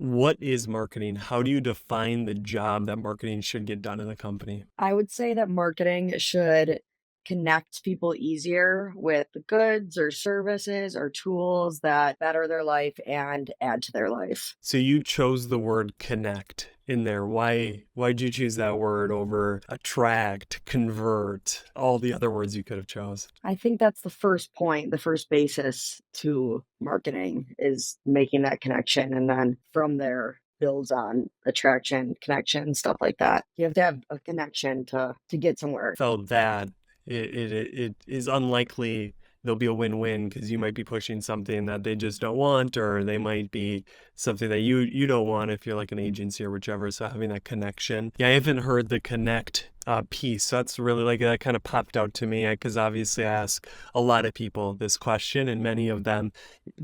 What is marketing? How do you define the job that marketing should get done in a company? I would say that marketing should connect people easier with the goods or services or tools that better their life and add to their life. So you chose the word connect in there. Why'd you choose that word over attract, convert, all the other words you could have chose? I think that's the first point, the first basis to marketing is making that connection. And then from there builds on attraction, connection, stuff like that. You have to have a connection to get somewhere. Felt that it is unlikely there'll be a win-win because you might be pushing something that they just don't want, or they might be something that you don't want if you're like an agency or whichever. So having that connection. Yeah, I haven't heard the connect piece. So that's really like that kind of popped out to me because obviously I ask a lot of people this question and many of them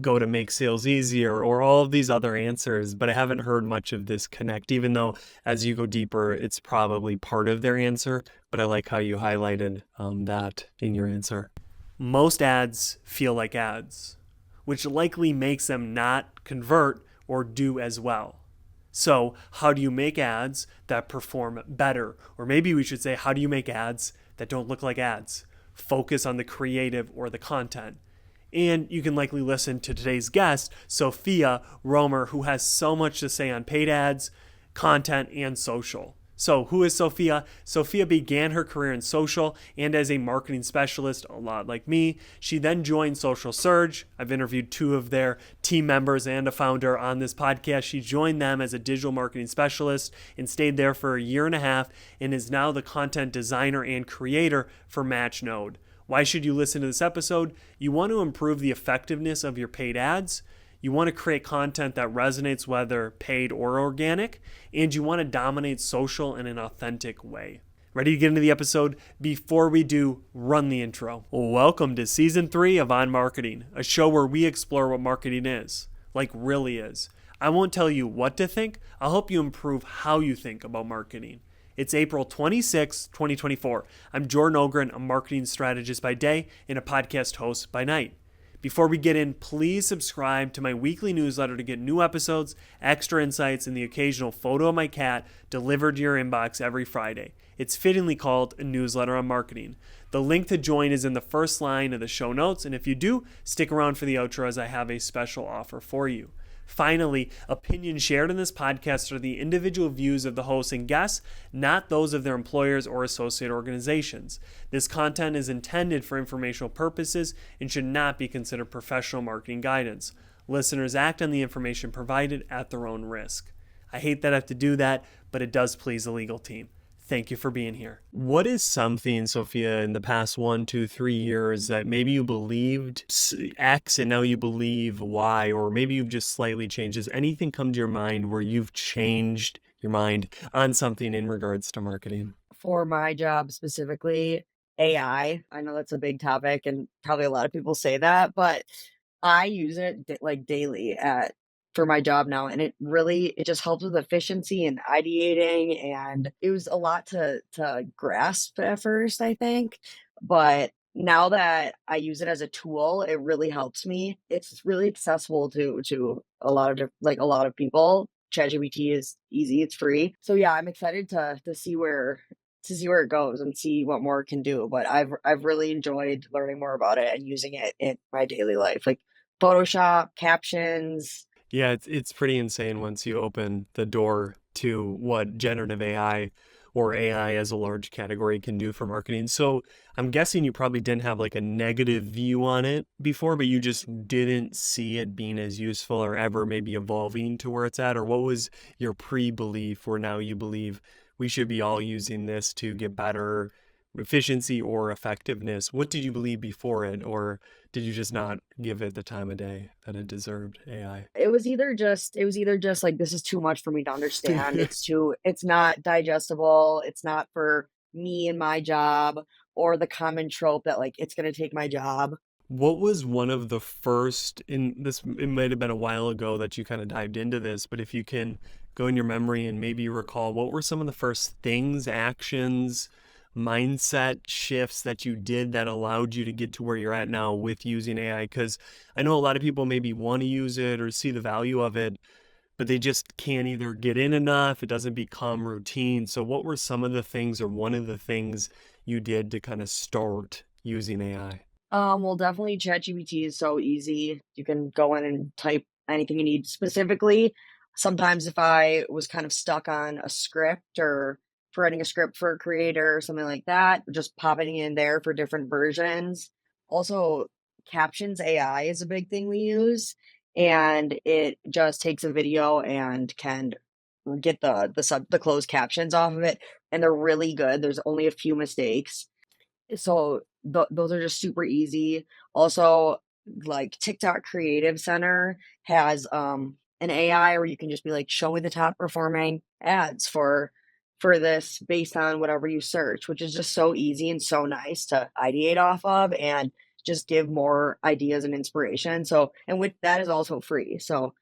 go to make sales easier or all of these other answers, but I haven't heard much of this connect, even though as you go deeper, it's probably part of their answer. But I like how you highlighted that in your answer. Most ads feel like ads, which likely makes them not convert or do as well. So, how do you make ads that perform better? Or maybe we should say, how do you make ads that don't look like ads? Focus on the creative or the content. And you can likely listen to today's guest, Sophia Roamer, who has so much to say on paid ads, content, and social. So, who is Sophia? Sophia began her career in social and as a marketing specialist, a lot like me. She then joined Social Surge. I've interviewed two of their team members and a founder on this podcast. She joined them as a digital marketing specialist and stayed there for a year and a half and is now the content designer and creator for MatchNode. Why should you listen to this episode? You want to improve the effectiveness of your paid ads. You want to create content that resonates whether paid or organic, and you want to dominate social in an authentic way. Ready to get into the episode? Before we do, run the intro. Welcome to Season 3 of On Marketing, a show where we explore what marketing is, like really is. I won't tell you what to think, I'll help you improve how you think about marketing. It's April 26, 2024. I'm Jordan Ogren, a marketing strategist by day and a podcast host by night. Before we get in, please subscribe to my weekly newsletter to get new episodes, extra insights, and the occasional photo of my cat delivered to your inbox every Friday. It's fittingly called a newsletter on marketing. The link to join is in the first line of the show notes, and if you do, stick around for the outro as I have a special offer for you. Finally, opinions shared in this podcast are the individual views of the hosts and guests, not those of their employers or associate organizations. This content is intended for informational purposes and should not be considered professional marketing guidance. Listeners act on the information provided at their own risk. I hate that I have to do that, but it does please the legal team. Thank you for being here. What is something, Sophia, in the past 1, 2, 3 years that maybe you believed X and now you believe Y, or maybe you've just slightly changed? Does anything come to your mind where you've changed your mind on something in regards to marketing? For my job specifically, AI, I know that's a big topic and probably a lot of people say that, but I use it like daily at for my job now, and it just helps with efficiency and ideating, and it was a lot to grasp at first, I think, but now that I use it as a tool, it really helps me. It's really accessible to a lot of like a lot of people. ChatGPT is easy, it's free. So yeah, I'm excited to see where it goes and see what more it can do. But I've really enjoyed learning more about it and using it in my daily life, like Photoshop, captions. Yeah, it's pretty insane once you open the door to what generative AI or AI as a large category can do for marketing. So I'm guessing you probably didn't have like a negative view on it before, but you just didn't see it being as useful or ever maybe evolving to where it's at. Or what was your pre-belief where now you believe we should be all using this to get better efficiency or effectiveness? What did you believe before it, or did you just not give it the time of day that it deserved, AI? It was either just like this is too much for me to understand. It's not digestible. It's not for me and my job, or the common trope that like it's gonna take my job. What was one of the first, in this, it might have been a while ago that you kind of dived into this, but if you can go in your memory and maybe recall, what were some of the first things, actions, mindset shifts that you did that allowed you to get to where you're at now with using AI? Because I know a lot of people maybe want to use it or see the value of it, but they just can't either get in enough. It doesn't become routine. So, what were some of the things, or one of the things you did to kind of start using AI? Well, definitely ChatGPT is so easy. You can go in and type anything you need. Specifically, sometimes if I was kind of stuck on a script or for writing a script for a creator or something like that, just popping in there for different versions. Also, captions AI is a big thing we use, and it just takes a video and can get the closed captions off of it, and they're really good. There's only a few mistakes, so those are just super easy. Also, like TikTok Creative Center has an AI where you can just be like, show me the top performing ads for this based on whatever you search, which is just so easy and so nice to ideate off of and just give more ideas and inspiration. So, and with that is also free. So,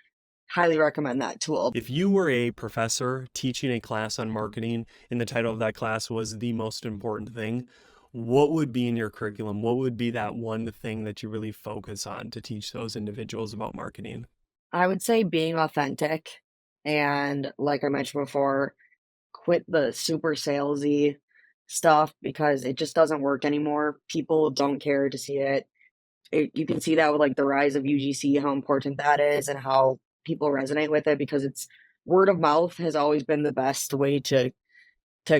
highly recommend that tool. If you were a professor teaching a class on marketing and the title of that class was the most important thing, what would be in your curriculum? What would be that one thing that you really focus on to teach those individuals about marketing? I would say being authentic and, like I mentioned before, quit the super salesy stuff because it just doesn't work anymore. People don't care to see it. You can see that with like the rise of UGC, how important that is, and how people resonate with it because it's word of mouth has always been the best way to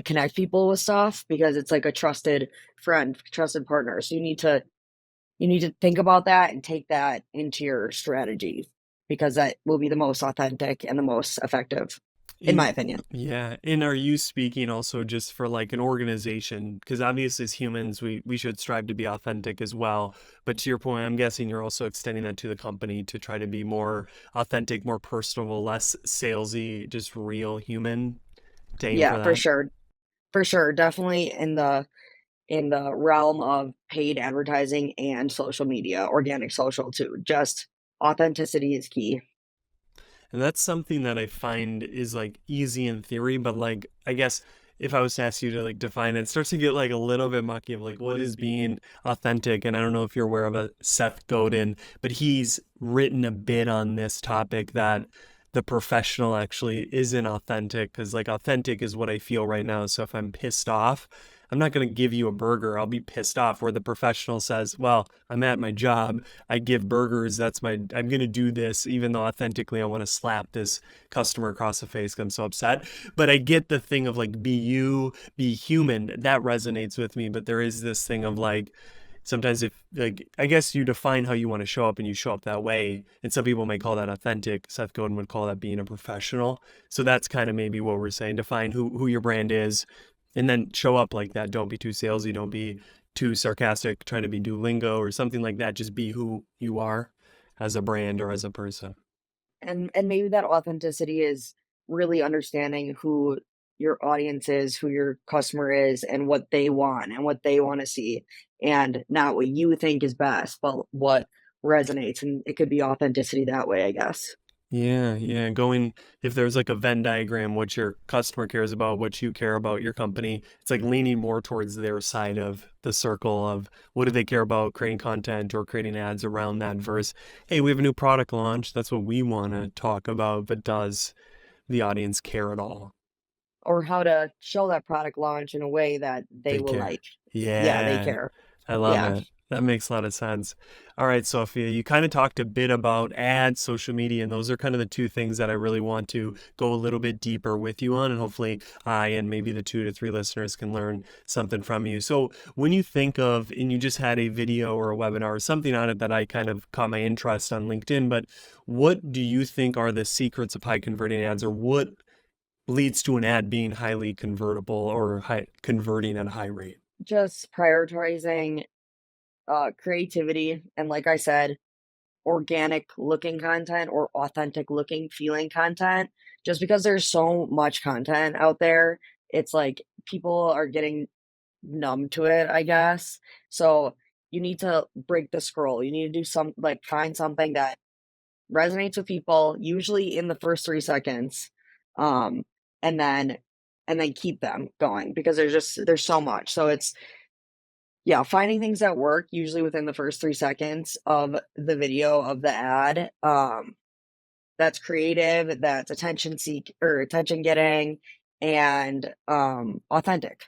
connect people with stuff because it's like a trusted friend, trusted partner. So you need to think about that and take that into your strategy because that will be the most authentic and the most effective, in my In opinion. Yeah, and are you speaking also just for like an organization? Because obviously as humans, we should strive to be authentic as well. But to your point, I'm guessing you're also extending that to the company to try to be more authentic, more personable, less salesy, just real human. To aim for Yeah, for that. sure. For sure. Definitely in the realm of paid advertising and social media, organic social too. Just authenticity is key. And that's something that I find is like easy in theory, but like I guess if I was to ask you to like define it, it starts to get like a little bit mucky of like what is being authentic. And I don't know if you're aware of a Seth Godin, but he's written a bit on this topic that the professional actually isn't authentic because like authentic is what I feel right now. So if I'm pissed off, I'm not going to give you a burger. I'll be pissed off. Where the professional says, well, I'm at my job. I give burgers. I'm going to do this, even though authentically I want to slap this customer across the face because I'm so upset. But I get the thing of like, be you, be human. That resonates with me. But there is this thing of like, sometimes if like I guess you define how you want to show up and you show up that way, and some people may call that authentic. Seth Godin would call that being a professional. So that's kind of maybe what we're saying. Define who your brand is, and then show up like that. Don't be too salesy. Don't be too sarcastic, trying to be Duolingo or something like that. Just be who you are as a brand or as a person. And maybe that authenticity is really understanding who your audience is, who your customer is, and what they want and what they want to see, and not what you think is best, but what resonates. And it could be authenticity that way, I guess. Yeah, yeah. Going, if there's like a Venn diagram, what your customer cares about, what you care about, your company, it's like leaning more towards their side of the circle of what do they care about creating content or creating ads around that versus, hey, we have a new product launch. That's what we want to talk about, but does the audience care at all? Or how to show that product launch in a way that they They will care. like. Yeah, they Yeah, care. I love Yeah. it. That makes a lot of sense. All right, Sophia, you kind of talked a bit about ads, social media, and those are kind of the two things that I really want to go a little bit deeper with you on. And hopefully, I and maybe the 2 to 3 listeners can learn something from you. So, when you think of, and you just had a video or a webinar or something on it that I kind of caught my interest on LinkedIn, but what do you think are the secrets of high converting ads, or what leads to an ad being highly convertible or high converting at a high rate? Just prioritizing creativity and, like I said, organic looking content or authentic looking feeling content. Just because there's so much content out there, it's like people are getting numb to it, I guess. So you need to break the scroll. You need to do some like find something that resonates with people, usually in the first 3 seconds. Um, and then keep them going because there's so much. So it's, yeah, finding things that work usually within the first 3 seconds of the video of the ad. that's creative, that's attention seek or attention getting, and authentic.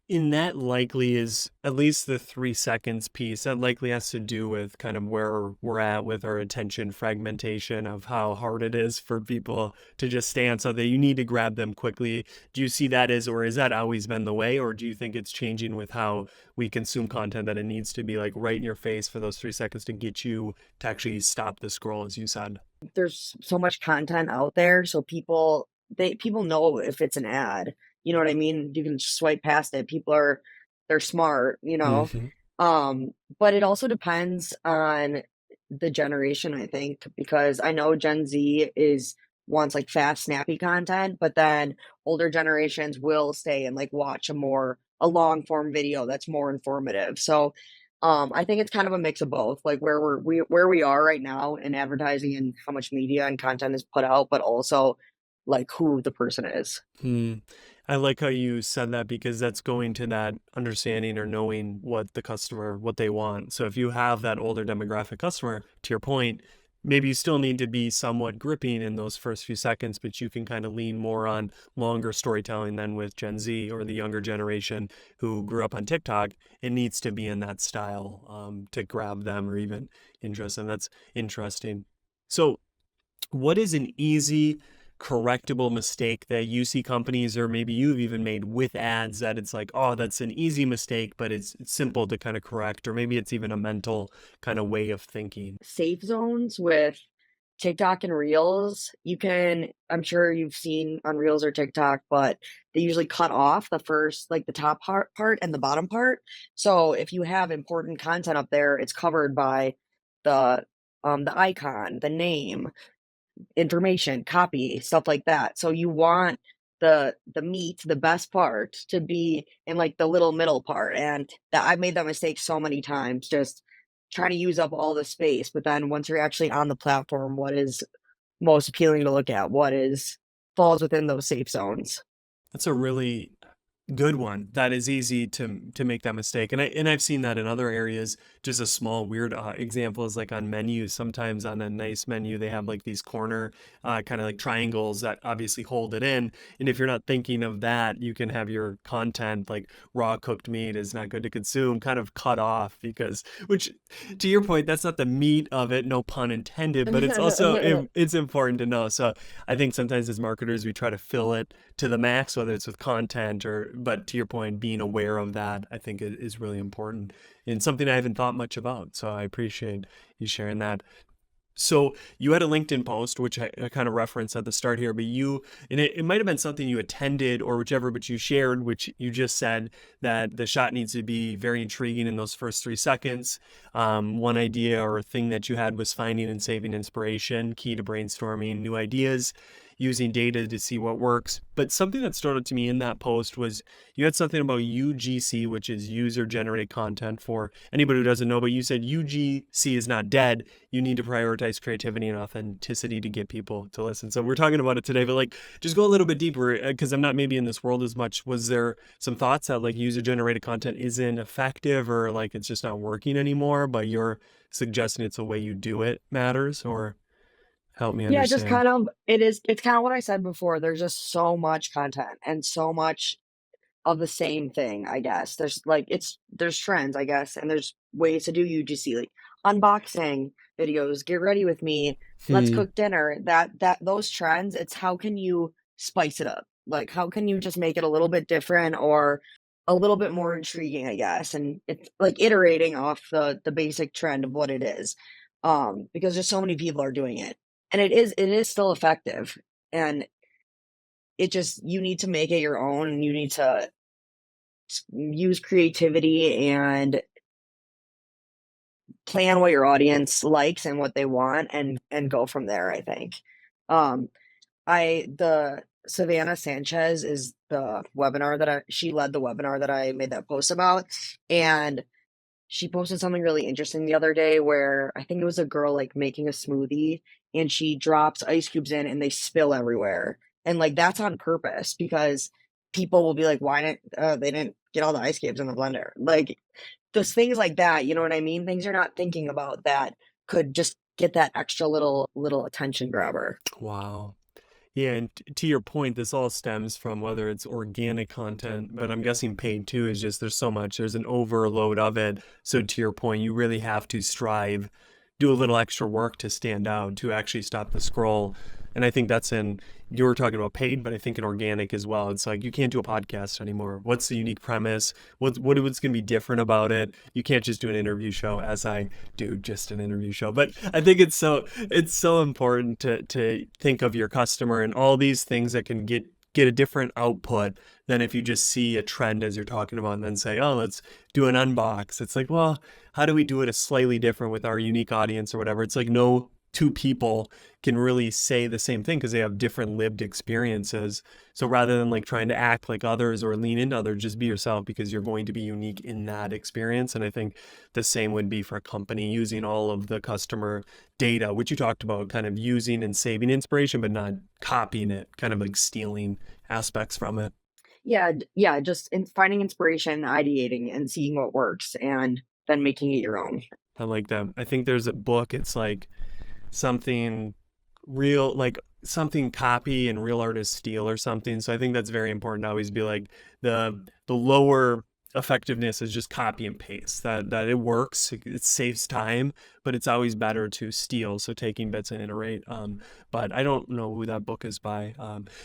And that likely is at least the 3 seconds piece. That likely has to do with kind of where we're at with our attention fragmentation of how hard it is for people to just stay on something. You need to grab them quickly. Do you see that as, or has that always been the way, or do you think it's changing with how we consume content that it needs to be like right in your face for those 3 seconds to get you to actually stop the scroll, as you said? There's so much content out there, so people know if it's an ad. You know what I mean? You can swipe past it. They're smart, you know. Hmm. But it also depends on the generation, I think, because I know Gen Z is wants like fast, snappy content, but then older generations will stay and like watch a long form video that's more informative. So I think it's kind of a mix of both, like where we are right now in advertising and how much media and content is put out, but also like who the person is. Hmm. I like how you said that because that's going to that understanding or knowing what the customer, what they want. So if you have that older demographic customer, to your point, maybe you still need to be somewhat gripping in those first few seconds, but you can kind of lean more on longer storytelling than with Gen Z or the younger generation who grew up on TikTok. It needs to be in that style to grab them or even interest them. That's interesting. So what is an easy correctable mistake that you see companies or maybe you've even made with ads that it's like, oh, that's an easy mistake, but it's simple to kind of correct, or maybe it's even a mental kind of way of thinking? Safe zones with TikTok and Reels, I'm sure you've seen on Reels or TikTok, but they usually cut off the first, like the top part and the bottom part. So if you have important content up there, it's covered by the the icon, the name, information, copy, stuff like that. So you want the meat, the best part to be in like the little middle part. And that I've made that mistake so many times, just trying to use up all the space. But then once you're actually on the platform, what is most appealing to look at? What is falls within those safe zones? That's a really good one. That is easy to make that mistake, and I've seen that in other areas. Just a small weird example is like on menus. Sometimes on a nice menu, they have like these corner kind of like triangles that obviously hold it in. And if you're not thinking of that, you can have your content like raw cooked meat is not good to consume, kind of cut off because, which to your point, that's not the meat of it, no pun intended. But it's also it's important to know. So I think sometimes as marketers, we try to fill it to the max, whether it's with content or, but to your point, being aware of that, I think is really important and something I haven't thought much about. So I appreciate you sharing that. So you had a LinkedIn post, which I kind of referenced at the start here, but and it might have been something you attended or whichever, but you shared, which you just said that the shot needs to be very intriguing in those first 3 seconds. One idea or thing that you had was finding and saving inspiration, key to brainstorming new ideas, using data to see what works. But something that stood out to me in that post was you had something about UGC, which is user generated content for anybody who doesn't know, but you said UGC is not dead. You need to prioritize creativity and authenticity to get people to listen. So we're talking about it today, but like just go a little bit deeper because I'm not maybe in this world as much. Was there some thoughts that like user generated content isn't effective or like it's just not working anymore, but you're suggesting it's the way you do it matters, or help me Yeah, just understand? kind of it's kind of what I said before. There's just so much content and so much of the same thing, I guess. There's trends, I guess, and there's ways to do UGC, like unboxing videos, get ready with me, let's Hmm. cook dinner. That those trends, it's how can you spice it up? Like how can you just make it a little bit different or a little bit more intriguing, I guess. And it's like iterating off the basic trend of what it is. Because just so many people are doing it. And it is still effective. And it just you need to make it your own and you need to use creativity and plan what your audience likes and what they want and go from there, I think. Um, I the Savannah Sanchez is the webinar that I she led the webinar that I made that post about, and she posted something really interesting the other day where I think it was a girl like making a smoothie and she drops ice cubes in and they spill everywhere. And like that's on purpose because people will be like, why didn't they didn't get all the ice cubes in the blender? Like just things like that, you know what I mean? Things you're not thinking about that could just get that extra little attention grabber. Wow. Yeah, and to your point, this all stems from whether it's organic content, but I'm guessing paid too is just there's so much, there's an overload of it. So to your point, you really have to strive, do a little extra work to stand out, to actually stop the scroll. And I think that's in, you were talking about paid, but I think in organic as well. It's like you can't do a podcast anymore. What's the unique premise? What's going to be different about it? You can't just do an interview show, as I do just an interview show. But I think it's so important to think of your customer and all these things that can get a different output than if you just see a trend as you're talking about and then say, oh, let's do an unbox. It's like, well, how do we do it a slightly different with our unique audience or whatever? It's like no two people can really say the same thing because they have different lived experiences. So rather than like trying to act like others or lean into others, just be yourself because you're going to be unique in that experience. And I think the same would be for a company using all of the customer data, which you talked about, kind of using and saving inspiration, but not copying it, kind of like stealing aspects from it. Yeah, yeah, just finding inspiration, ideating, and seeing what works, and then making it your own. I like that. I think there's a book, it's like something real, like something copy and real artists steal or something. So I think that's very important to always be like the lower effectiveness is just copy and paste. That it works, it saves time, but it's always better to steal. So taking bits and iterate. But I don't know who that book is by.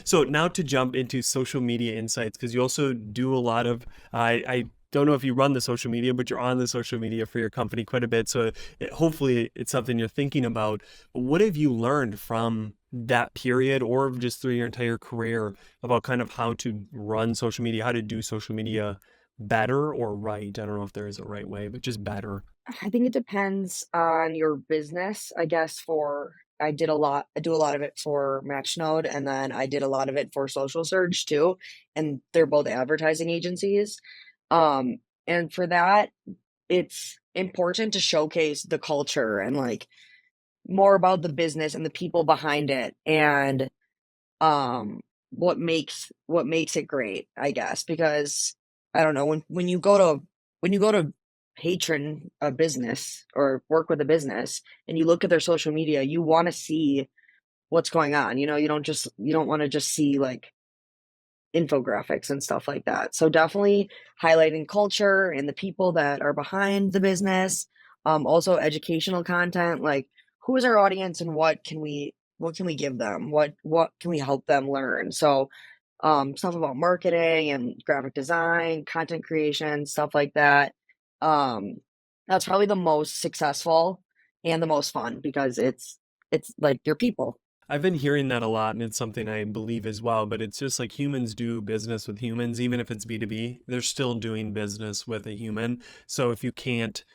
So now to jump into social media insights, because you also do a lot of I don't know if you run the social media, but you're on the social media for your company quite a bit. So hopefully it's something you're thinking about. What have you learned from that period or just through your entire career about kind of how to run social media, how to do social media better or right? I don't know if there is a right way, but just better. I think it depends on your business. I guess I do a lot of it for Matchnode, and then I did a lot of it for Social Surge too, and they're both advertising agencies. Um, and for that, it's important to showcase the culture and like more about the business and the people behind it and what makes it great, I guess, because I don't know, when you go to patron a business or work with a business and you look at their social media, you want to see what's going on. You know, you don't want to just see like infographics and stuff like that. So definitely highlighting culture and the people that are behind the business. Also educational content, like who is our audience and what can we give them? What can we help them learn? So stuff about marketing and graphic design, content creation, stuff like that. Um, that's probably the most successful and the most fun because it's like your people. I've been hearing that a lot, and it's something I believe as well. But it's just like humans do business with humans, even if it's B2B, they're still doing business with a human. So if you can't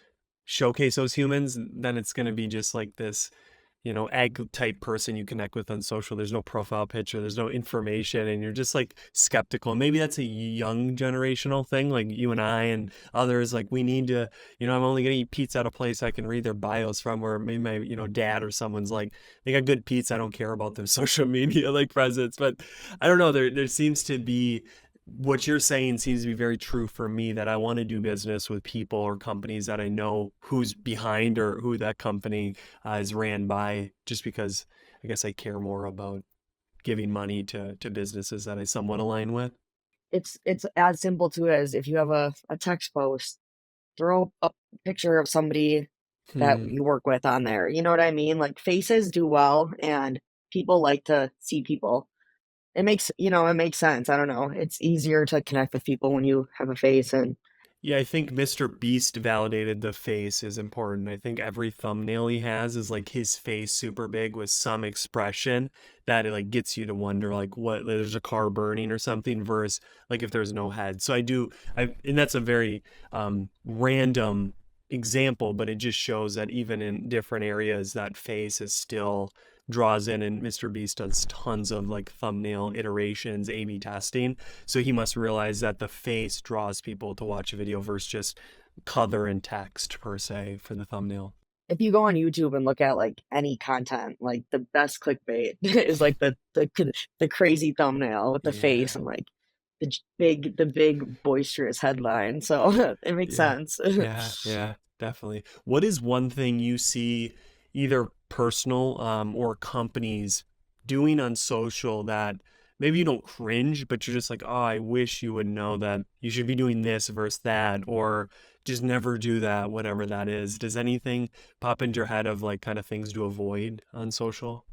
showcase those humans, then it's going to be just like this, egg type person you connect with on social. There's no profile picture, there's no information, and you're just like skeptical. Maybe that's a young generational thing, like you and I and others. Like we need to, I'm only gonna eat pizza at a place I can read their bios from, where maybe my, dad or someone's like, they got good pizza. I don't care about their social media like presence. But I don't know. There seems to be what you're saying seems to be very true for me that I want to do business with people or companies that I know who's behind or who that company is ran by, just because I guess I care more about giving money to businesses that I somewhat align with. It's as simple to as if you have a text post, throw a picture of somebody that Hmm. you work with on there. You know what I mean? Like faces do well and people like to see people. It makes sense. I don't know. It's easier to connect with people when you have a face and Yeah, I think Mr. Beast validated the face is important. I think every thumbnail he has is like his face super big with some expression that it like gets you to wonder like what there's a car burning or something versus like if there's no head. So and that's a very random example, but it just shows that even in different areas that face is still draws in, and Mr. Beast does tons of like thumbnail iterations, A/B testing. So he must realize that the face draws people to watch a video versus just color and text per se for the thumbnail. if you go on YouTube and look at like any content, like the best clickbait is like the crazy thumbnail with the face Yeah. and like the big boisterous headline. So it makes Yeah. sense. Yeah. Yeah. Definitely. What is one thing you see either personal or companies doing on social that maybe you don't cringe, but you're just like, oh, I wish you would know that you should be doing this versus that, or just never do that, whatever that is. Does anything pop into your head of like kind of things to avoid on social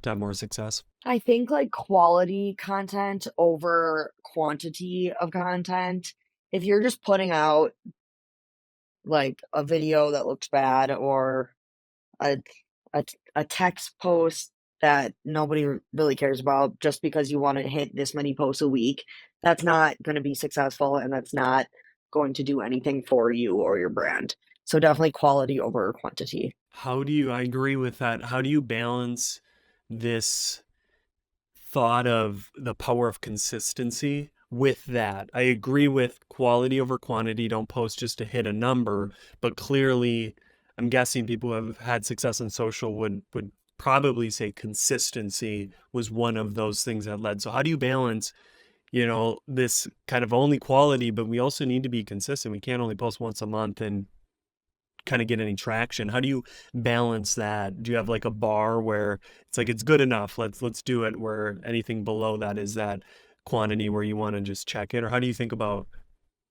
to have more success? I think like quality content over quantity of content. If you're just putting out like a video that looks bad or a a text post that nobody really cares about just because you want to hit this many posts a week, that's not going to be successful and that's not going to do anything for you or your brand. So definitely quality over quantity. I agree with that. How do you balance this thought of the power of consistency with that? I agree with quality over quantity. Don't post just to hit a number, but clearly, I'm guessing people who have had success in social would probably say consistency was one of those things that led. So how do you balance, this kind of only quality, but we also need to be consistent. We can't only post once a month and kind of get any traction. How do you balance that? Do you have like a bar where it's like it's good enough, let's do it, where anything below that is that quantity where you want to just check it? Or how do you think about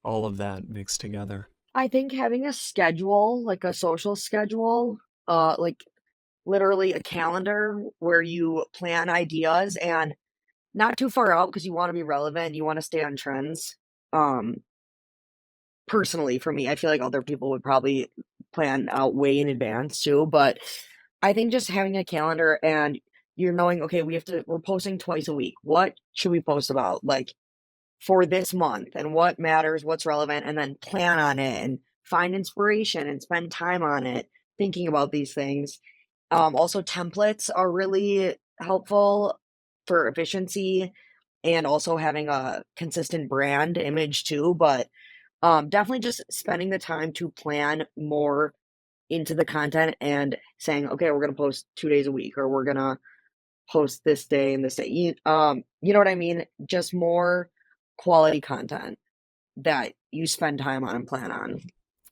all of that mixed together? I think having a schedule, like a social schedule, like literally a calendar where you plan ideas and not too far out because you want to be relevant, you want to stay on trends. Um, Personally, for me, I feel like other people would probably plan out way in advance too, but I think just having a calendar and you're knowing, okay, we're posting twice a week. What should we post about? Like for this month and what matters, what's relevant, and then plan on it and find inspiration and spend time on it, thinking about these things. Also, templates are really helpful for efficiency and also having a consistent brand image too. But definitely just spending the time to plan more into the content and saying, okay, we're gonna post 2 days a week, or we're gonna post this day and this day. You know what I mean? Just more quality content that you spend time on and plan on.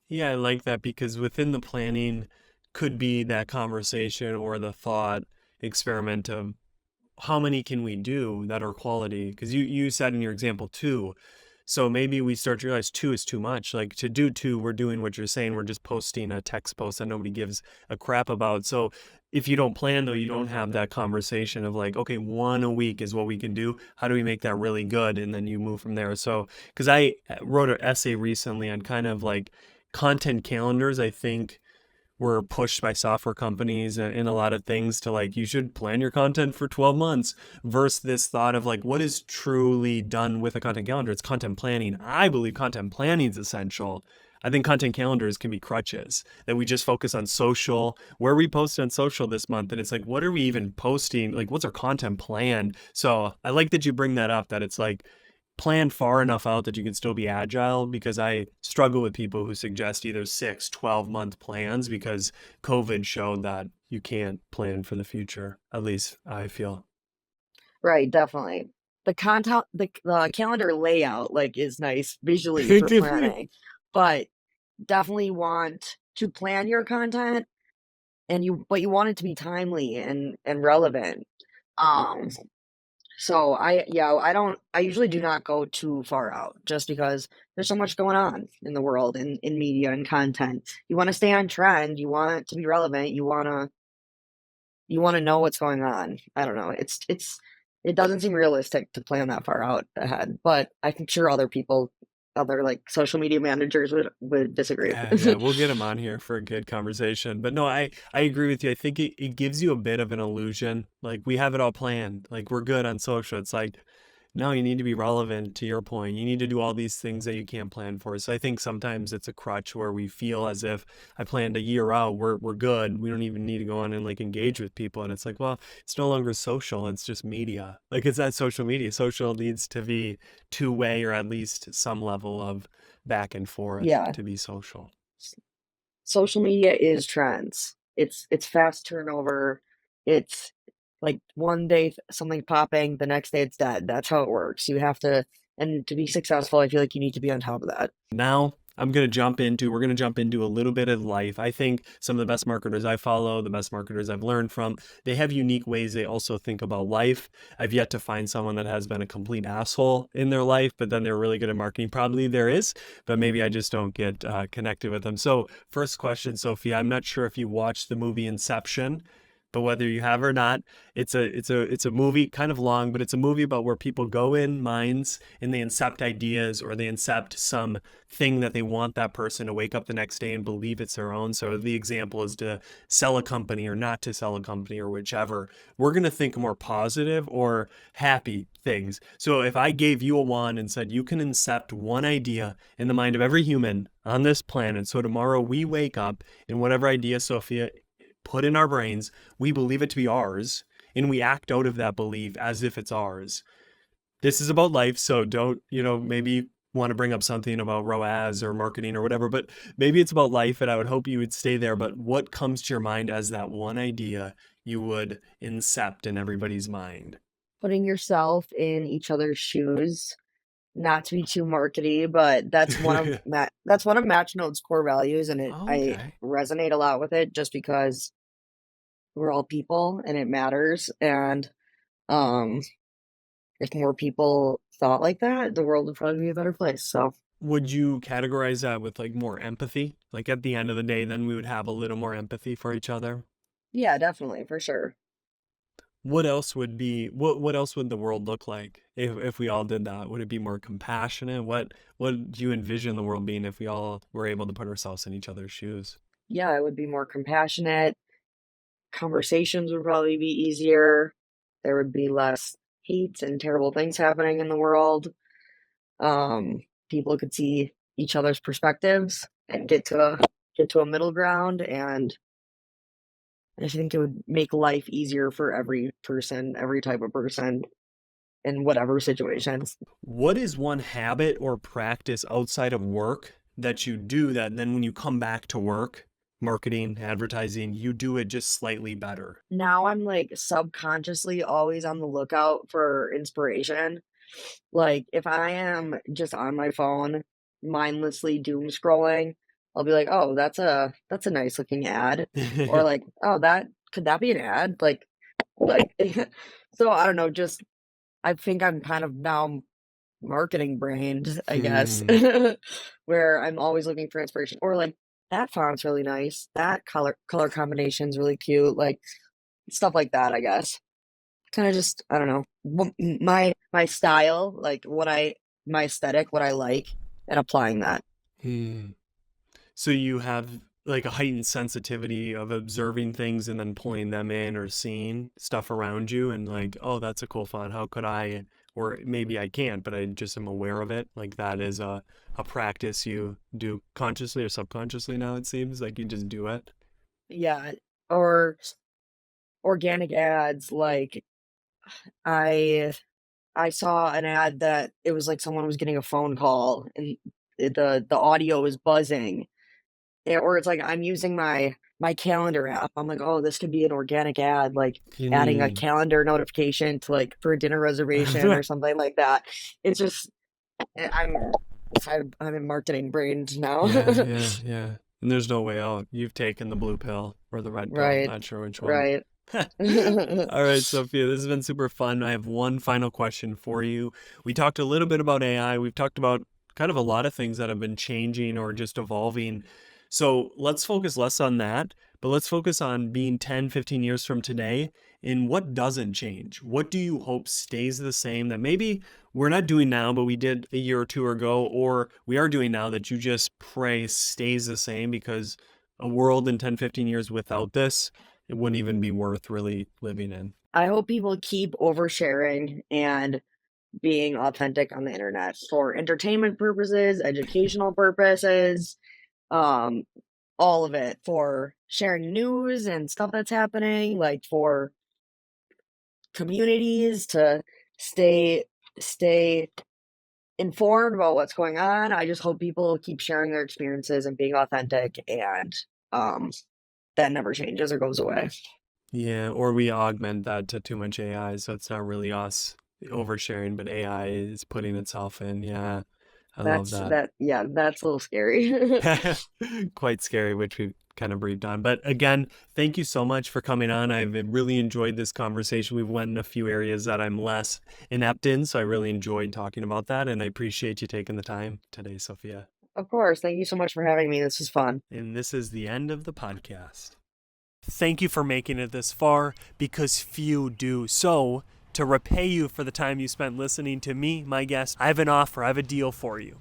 Yeah, I like that because within the planning could be that conversation or the thought experiment of how many can we do that are quality? Because you said in your example two, so maybe we start to realize two is too much. Like to do two, we're doing what you're saying. We're just posting a text post that nobody gives a crap about. So if you don't plan though, you don't have that conversation of like, okay, one a week is what we can do. How do we make that really good? And then you move from there. So because I wrote an essay recently on kind of like content calendars, I think were pushed by software companies and a lot of things to like you should plan your content for 12 months versus this thought of like what is truly done with a content calendar. It's content planning. I believe content planning is essential. I think content calendars can be crutches that we just focus on social, where we post on social this month, and it's like what are we even posting, like what's our content plan? So I like that you bring that up, that it's like plan far enough out that you can still be agile, because I struggle with people who suggest either 6, 12 month plans because COVID showed that you can't plan for the future. At least I feel. Right, definitely. The calendar layout like is nice visually for planning, but definitely want to plan your content and you want it to be timely and relevant. Um So I usually do not go too far out just because there's so much going on in the world in media and content. You want to stay on trend, you want it to be relevant, you want to know what's going on. I don't know. It doesn't seem realistic to plan that far out ahead, but I'm sure other like social media managers would disagree. Yeah, yeah, we'll get him on here for a good conversation. But no, I agree with you. I think it gives you a bit of an illusion. Like we have it all planned. Like we're good on social. It's like, no, you need to be relevant to your point. You need to do all these things that you can't plan for. So I think sometimes it's a crutch where we feel as if I planned a year out, we're good. We don't even need to go on and like engage with people. And it's like, well, it's no longer social. It's just media. Like it's not social media. Social needs to be two-way or at least some level of back and forth Yeah. to be social. Social media is trends. It's fast turnover. It's like one day something popping, the next day it's dead. That's how it works. You have to, and to be successful, I feel like you need to be on top of that. Now we're gonna jump into a little bit of life. I think some of the best marketers I follow, the best marketers I've learned from, they have unique ways they also think about life. I've yet to find someone that has been a complete asshole in their life, but then they're really good at marketing. Probably there is, but maybe I just don't get connected with them. So, first question, Sophia, I'm not sure if you watched the movie Inception, but whether you have or not, it's a movie, kind of long, but it's a movie about where people go in minds and they incept ideas, or they incept some thing that they want that person to wake up the next day and believe it's their own. So the example is to sell a company or not to sell a company, or whichever. We're going to think more positive or happy things. So if I gave you a wand and said you can incept one idea in the mind of every human on this planet, so tomorrow we wake up and whatever idea Sophia put in our brains, we believe it to be ours, and we act out of that belief as if it's ours. This is about life, so don't, maybe you want to bring up something about ROAS or marketing or whatever, but maybe it's about life, and I would hope you would stay there. But what comes to your mind as that one idea you would incept in everybody's mind? Putting yourself in each other's shoes, not to be too markety, but that's one of Matchnode's core values, and Oh, I okay. resonate a lot with it just because we're all people and it matters. And um, if more people thought like that, the world would probably be a better place. So Would you categorize that with like more empathy? Like at the end of the day, then we would have a little more empathy for each other. yeah, definitely for sure. What else would the world look like if we all did that? Would it be more compassionate? What do you envision the world being if we all were able to put ourselves in each other's shoes? Yeah, it would be more compassionate. Conversations would probably be easier. There would be less hate and terrible things happening in the world. Um, People could see each other's perspectives and get to a middle ground, and I think it would make life easier for every person, every type of person in whatever situation. What is one habit or practice outside of work that you do that then when you come back to work, marketing, advertising, you do it just slightly better? Now I'm like subconsciously always on the lookout for inspiration. Like if I am just on my phone mindlessly doom scrolling, I'll be like, "Oh, that's a nice looking ad." Or like, "Oh, that could that be an ad?" Like so I don't know, just I think I'm kind of now marketing brained, I guess, Hmm. where I'm always looking for inspiration. Or like that font's really nice. That color combination's really cute. Like stuff like that, I guess. Kind of just I don't know my style, like my aesthetic, what I like, and applying that. Hmm. So you have like a heightened sensitivity of observing things and then pulling them in or seeing stuff around you and like, oh, that's a cool font. How could I? Or maybe I can't, but I just am aware of it. Like that is a practice you do consciously or subconsciously now, it seems like you just do it. Yeah, or organic ads. Like I I saw an ad that it was like someone was getting a phone call and the audio is buzzing. Or it's like I'm using my calendar app. I'm like, "Oh, this could be an organic ad," like adding a Hmm. calendar notification to like for a dinner reservation or something like that. It's just eh, I'm in marketing brains now. Yeah, yeah, yeah. And there's no way out. You've taken the blue pill or the red pill. Right, Not sure which one. right. All right, Sophia, this has been super fun. I have one final question for you. We talked a little bit about AI. We've talked about kind of a lot of things that have been changing or just evolving. So let's focus less on that, but let's focus on being 10, 15 years from today and what doesn't change. What do you hope stays the same that maybe we're not doing now, but we did a year or two ago, or we are doing now that you just pray stays the same because a world in 10, 15 years without this it wouldn't even be worth really living in. I hope people keep oversharing and being authentic on the internet for entertainment purposes, educational purposes, um, all of it, for sharing news and stuff that's happening, like for communities to stay stay informed about what's going on. I just hope people keep sharing their experiences and being authentic, and um, that never changes or goes away. Yeah, or we augment that to too much AI, so it's not really us oversharing, but AI is putting itself in. Yeah, I love that. That's a little scary. Quite scary, which we kind of briefed on. But again, thank you so much for coming on. I've really enjoyed this conversation. We've went in a few areas that I'm less inept in, so I really enjoyed talking about that, and I appreciate you taking the time today, Sophia. Of course. Thank you so much for having me. This was fun. And this is the end of the podcast. Thank you for making it this far, because few do. So, to repay you for the time you spent listening to me, my guest, I have an offer, I have a deal for you.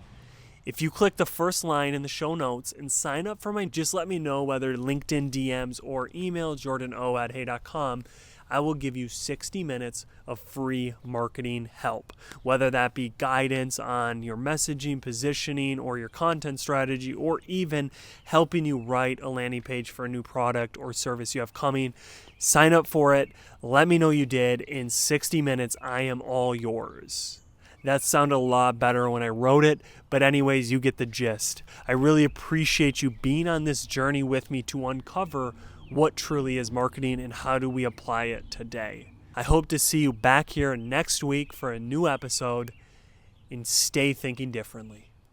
If you click the first line in the show notes and sign up for just let me know whether LinkedIn DMs or email jordano@hey.com, I will give you 60 minutes of free marketing help, whether that be guidance on your messaging, positioning, or your content strategy, or even helping you write a landing page for a new product or service you have coming. Sign up for it. Let me know you did. In 60 minutes, I am all yours. That sounded a lot better when I wrote it, but anyways, you get the gist. I really appreciate you being on this journey with me to uncover what truly is marketing and how do we apply it today. I hope to see you back here next week for a new episode, and stay thinking differently.